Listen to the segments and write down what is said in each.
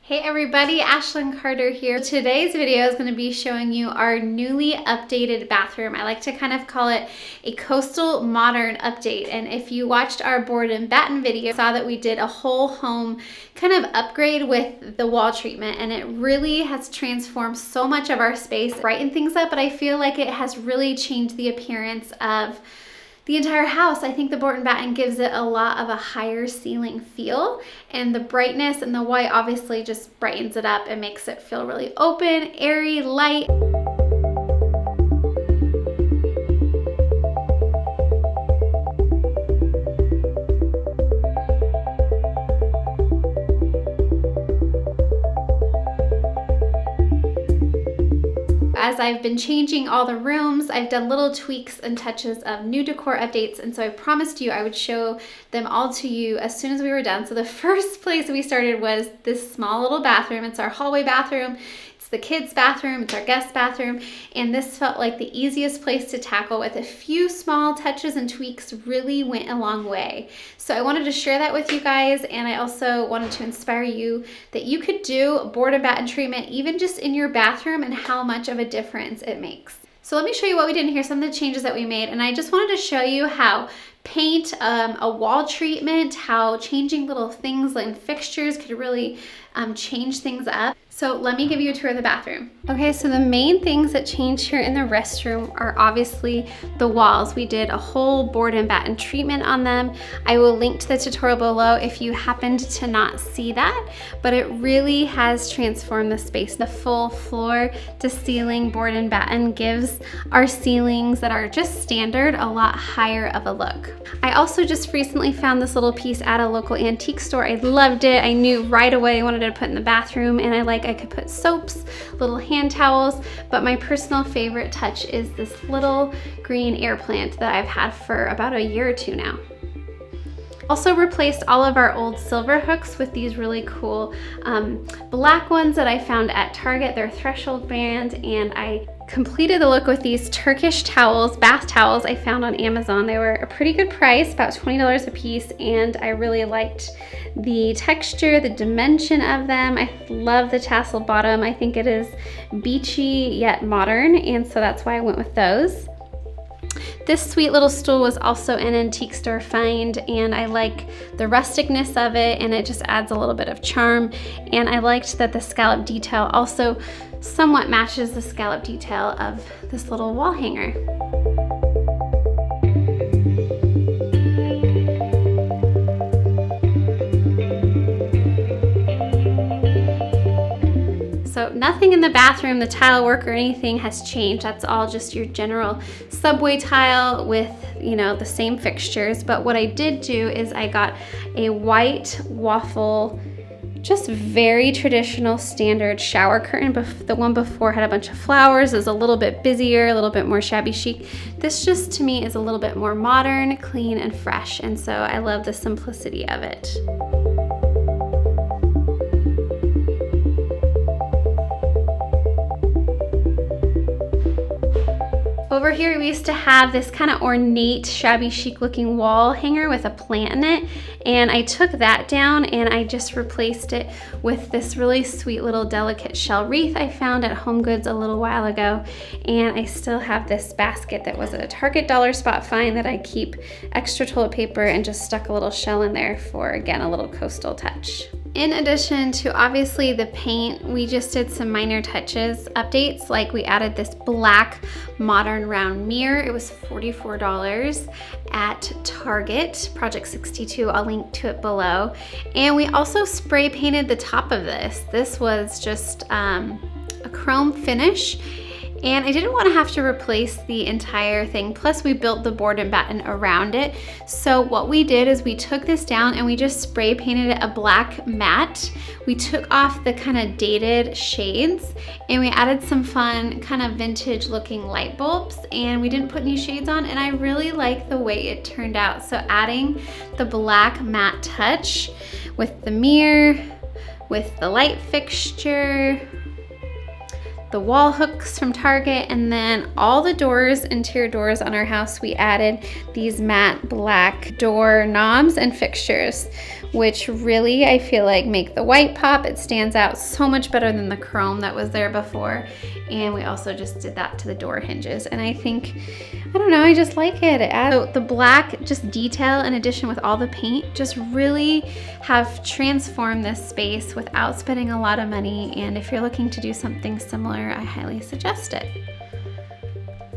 Hey everybody, Ashlyn Carter here. Today's video is going to be showing you our newly updated bathroom. I like to kind of call it a coastal modern update. And if you watched our board and batten video, you saw that we did a whole home kind of upgrade with the wall treatment, and it really has transformed so much of our space, brightened things up, but I feel like it has really changed the appearance of the entire house. I think the board and batten gives it a lot of a higher ceiling feel, and the brightness and the white obviously just brightens it up and makes it feel really open, airy, light. As I've been changing all the rooms, I've done little tweaks and touches of new decor updates, and so I promised you I would show them all to you as soon as we were done. So the first place we started was this small little bathroom. It's our hallway bathroom. It's the kids' bathroom, it's our guest bathroom, and this felt like the easiest place to tackle. With a few small touches and tweaks really went a long way. So I wanted to share that with you guys, and I also wanted to inspire you that you could do board and batten treatment even just in your bathroom and how much of a difference it makes. So let me show you what we did in here, some of the changes that we made, and I just wanted to show you how paint, a wall treatment, how changing little things like fixtures could really change things up. So let me give you a tour of the bathroom. Okay, so the main things that changed here in the restroom are obviously the walls. We did a whole board and batten treatment on them. I will link to the tutorial below if you happened to not see that, but it really has transformed the space. The full floor to ceiling board and batten gives our ceilings that are just standard a lot higher of a look. I also just recently found this little piece at a local antique store. I loved it. I knew right away I wanted to put in the bathroom, and I could put soaps, little hand towels, but my personal favorite touch is this little green air plant that I've had for about a year or two now. Also replaced all of our old silver hooks with these really cool black ones that I found at Target. They're Threshold brand, and I completed the look with these Turkish towels, bath towels I found on Amazon. They were a pretty good price, about $20 a piece, and I really liked the texture, the dimension of them. I love the tassel bottom. I think it is beachy yet modern, and so that's why I went with those. This sweet little stool was also an antique store find, and I like the rusticness of it, and it just adds a little bit of charm. And I liked that the scallop detail also somewhat matches the scallop detail of this little wall hanger. So nothing in the bathroom, the tile work or anything has changed. That's all just your general subway tile with, you know, the same fixtures. But what I did do is I got a white waffle, just very traditional standard shower curtain. The one before had a bunch of flowers. It was a little bit busier, a little bit more shabby chic. This just to me is a little bit more modern, clean, and fresh. And so I love the simplicity of it. Over here, we used to have this kind of ornate, shabby chic looking wall hanger with a plant in it, and I took that down and I just replaced it with this really sweet little delicate shell wreath I found at Home Goods a little while ago. And I still have this basket that was a Target dollar spot find that I keep extra toilet paper and just stuck a little shell in there for, again, a little coastal touch. In addition to obviously the paint, we just did some minor touches, updates, like we added this black modern round mirror. It was $44 at Target, Project 62. I'll link to it below. And we also spray painted the top of this. This was just a chrome finish, and I didn't want to have to replace the entire thing. Plus we built the board and batten around it. So what we did is we took this down and we just spray painted it a black matte. We took off the kind of dated shades, and we added some fun kind of vintage looking light bulbs, and we didn't put any shades on, and I really like the way it turned out. So adding the black matte touch with the mirror, with the light fixture, the wall hooks from Target, and then all the doors, interior doors on our house, we added these matte black door knobs and fixtures, which really I feel like make the white pop. It stands out so much better than the chrome that was there before. And we also just did that to the door hinges, and I think, I don't know, I just like it. It adds the black just detail in addition with all the paint, just really have transformed this space without spending a lot of money. And if you're looking to do something similar, I highly suggest it.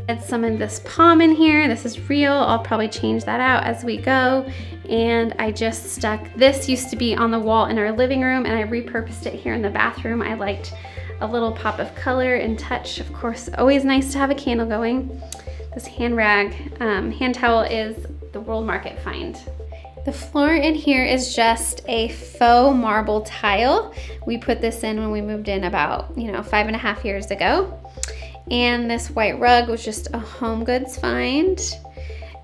Add some of this palm in here. This is real. I'll probably change that out as we go. And I just stuck, this used to be on the wall in our living room, and I repurposed it here in the bathroom. I liked a little pop of color and touch. Of course, always nice to have a candle going. This hand towel is the World Market find. The floor in here is just a faux marble tile. We put this in when we moved in about, 5.5 years ago. And this white rug was just a Home Goods find.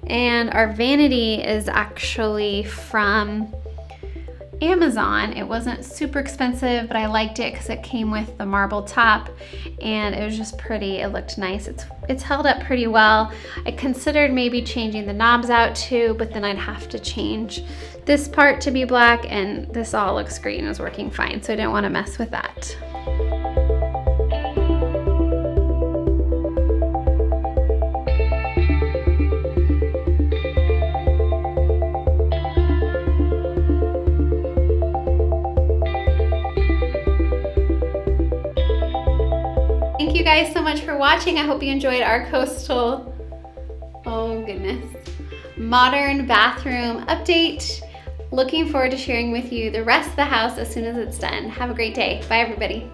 And our vanity is actually from Amazon. It wasn't super expensive, but I liked it because it came with the marble top and it was just pretty. It looked nice. It's held up pretty well. I considered maybe changing the knobs out too, but then I'd have to change this part to be black, and this all looks great and is working fine, so I didn't want to mess with that. Thank you guys so much for watching. I hope you enjoyed our coastal, oh goodness, modern bathroom update. Looking forward to sharing with you the rest of the house as soon as it's done. Have a great day. Bye everybody.